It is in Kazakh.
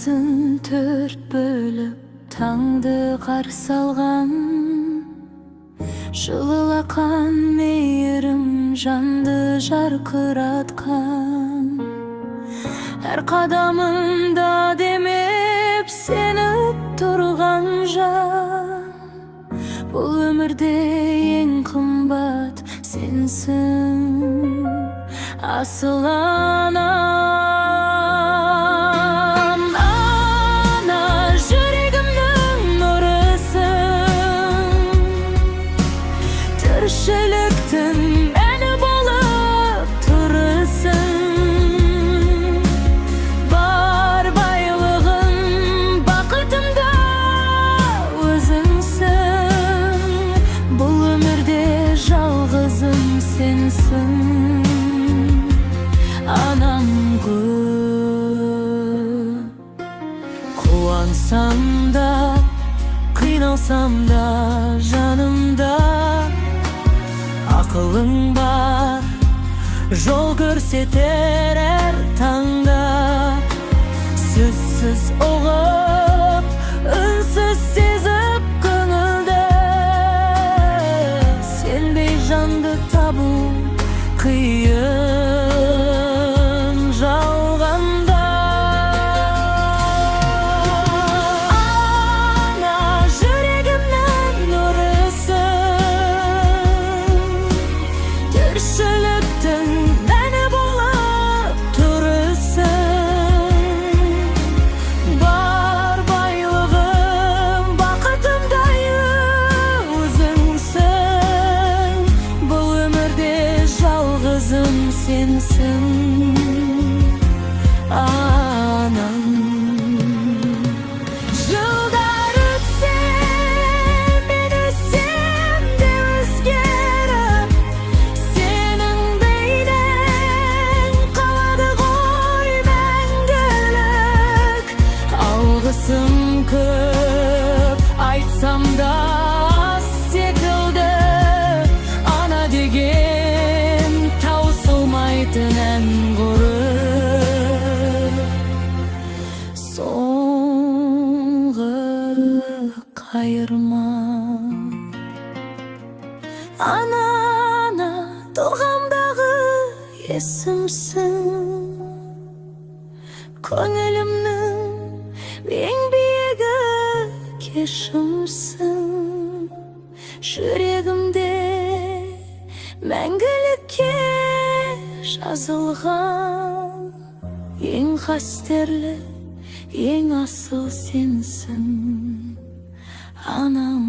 Dünyasın tört bölüp tаңды қарсы алған, жылылақан мейірім жанды жарқыратқан. Әр қадамында демеп сеніп тұрған жан, бұл өмірде ең қымбат сенсің, асыл анам. Ана, жүрегімнің нұрысың, тіршіліктің мәні болып тұрысың. Бар байлығым, бақытым да өзіңсің, бұл өмірде жалғызым сенсің, анам көп. Қуансам да, қиналсам да, жанымда ақылың бар, жол көрсетер әр таңда. Сөзсіз ұғып, үнсіз сезіп көңілді, сенбей жанды табу қиын жалғанда. Ана, жүрегімнің нұрысың, тіршіліктің мәні болып тұрысың. Бар байлығым, бақытым да өзіңсің, бұл өмірде жалғызым сенсің, анам. Жылдар өтсе, мен өссем де өзгеріп, сенің бейнең қалады ғой мәңгілік. Алғысым көп, айтсам да аз секілді, ана деген таусылмайтын ән ғұрып. Соңғы қайырма, ана, ана, дұғамдағы есімсің, көңілімнің ең биігі кешімсің. Жүрегімде мәңгілікке жазылған, ең қастерлі, ең асыл сенсің, анам.